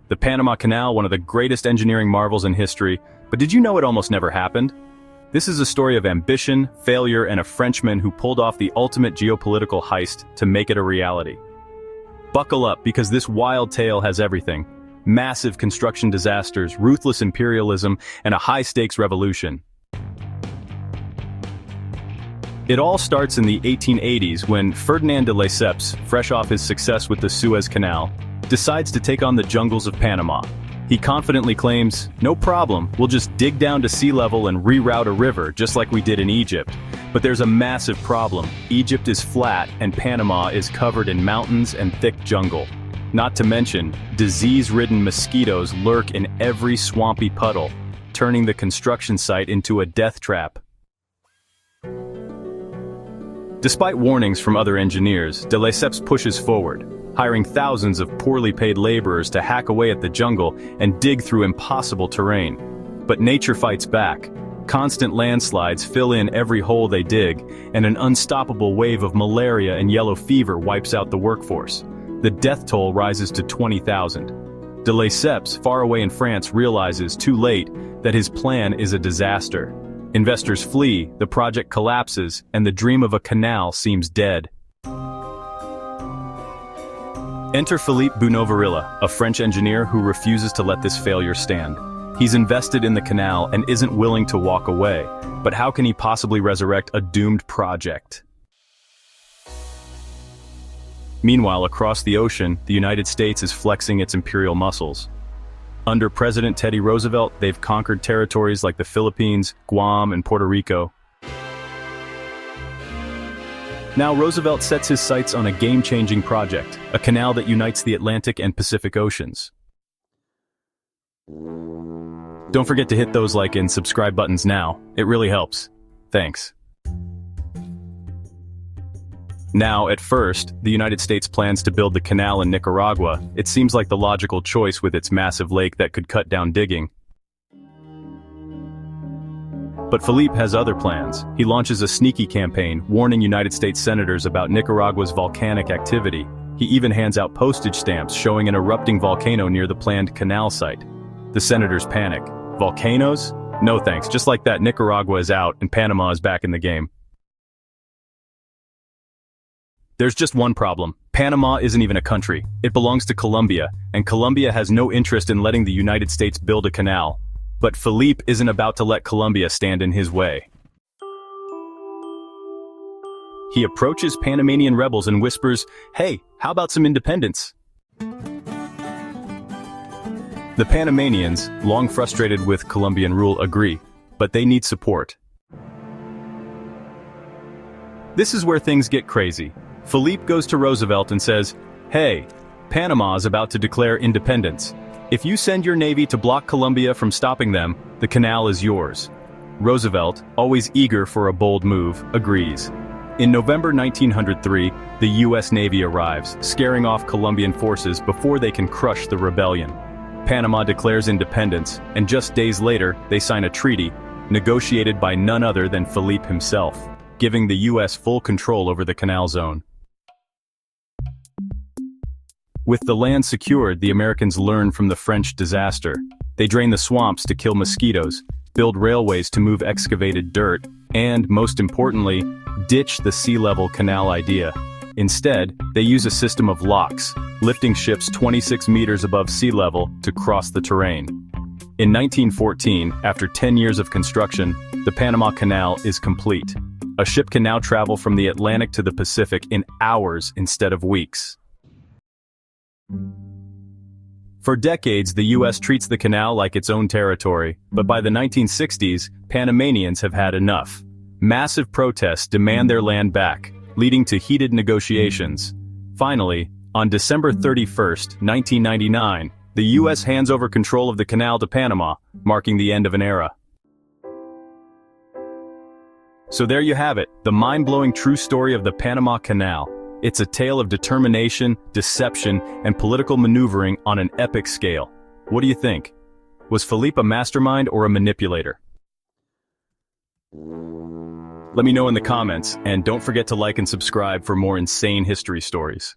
The Panama Canal, one of the greatest engineering marvels in history, but did you know it almost never happened? This is a story of ambition, failure, and a Frenchman who pulled off the ultimate geopolitical heist to make it a reality. Buckle up, because this wild tale has everything: massive construction disasters, ruthless imperialism, and a high-stakes revolution. It all starts in the 1880s when Ferdinand de Lesseps, fresh off his success with the Suez Canal, decides to take on the jungles of Panama. He confidently claims, "No problem, we'll just dig down to sea level and reroute a river just like we did in Egypt." But there's a massive problem. Egypt is flat and Panama is covered in mountains and thick jungle. Not to mention, disease-ridden mosquitoes lurk in every swampy puddle, turning the construction site into a death trap. Despite warnings from other engineers, de Lesseps pushes forward, hiring thousands of poorly paid laborers to hack away at the jungle and dig through impossible terrain. But nature fights back. Constant landslides fill in every hole they dig, and an unstoppable wave of malaria and yellow fever wipes out the workforce. The death toll rises to 20,000. De Lesseps, far away in France, realizes too late that his plan is a disaster. Investors flee, the project collapses, and the dream of a canal seems dead. Enter Philippe Bunau-Varilla, a French engineer who refuses to let this failure stand. He's invested in the canal and isn't willing to walk away, but how can he possibly resurrect a doomed project? Meanwhile, across the ocean, the United States is flexing its imperial muscles. Under President Teddy Roosevelt, they've conquered territories like the Philippines, Guam, and Puerto Rico. Now Roosevelt sets his sights on a game-changing project, a canal that unites the Atlantic and Pacific Oceans. Don't forget to hit those like and subscribe buttons now. It really helps. Thanks. Now, at first, the United States plans to build the canal in Nicaragua. It seems like the logical choice with its massive lake that could cut down digging. But Philippe has other plans. He launches a sneaky campaign, warning United States senators about Nicaragua's volcanic activity. He even hands out postage stamps showing an erupting volcano near the planned canal site. The senators panic. Volcanoes? No thanks. Just like that, Nicaragua is out and Panama is back in the game. There's just one problem. Panama isn't even a country. It belongs to Colombia, and Colombia has no interest in letting the United States build a canal. But Philippe isn't about to let Colombia stand in his way. He approaches Panamanian rebels and whispers, "Hey, how about some independence?" The Panamanians, long frustrated with Colombian rule, agree, but they need support. This is where things get crazy. Philippe goes to Roosevelt and says, "Hey, Panama is about to declare independence. If you send your navy to block Colombia from stopping them, the canal is yours." Roosevelt, always eager for a bold move, agrees. In November 1903, the U.S. Navy arrives, scaring off Colombian forces before they can crush the rebellion. Panama declares independence, and just days later, they sign a treaty, negotiated by none other than Philippe himself, giving the U.S. full control over the canal zone. With the land secured, the Americans learn from the French disaster. They drain the swamps to kill mosquitoes, build railways to move excavated dirt, and, most importantly, ditch the sea-level canal idea. Instead, they use a system of locks, lifting ships 26 meters above sea level to cross the terrain. In 1914, after 10 years of construction, the Panama Canal is complete. A ship can now travel from the Atlantic to the Pacific in hours instead of weeks. For decades, the U.S. treats the canal like its own territory, but by the 1960s, Panamanians have had enough. Massive protests demand their land back, leading to heated negotiations. Finally, on December 31st, 1999, the U.S. hands over control of the canal to Panama, marking the end of an era. So there you have it, the mind-blowing true story of the Panama Canal. It's a tale of determination, deception, and political maneuvering on an epic scale. What do you think? Was Philippe a mastermind or a manipulator? Let me know in the comments, and don't forget to like and subscribe for more insane history stories.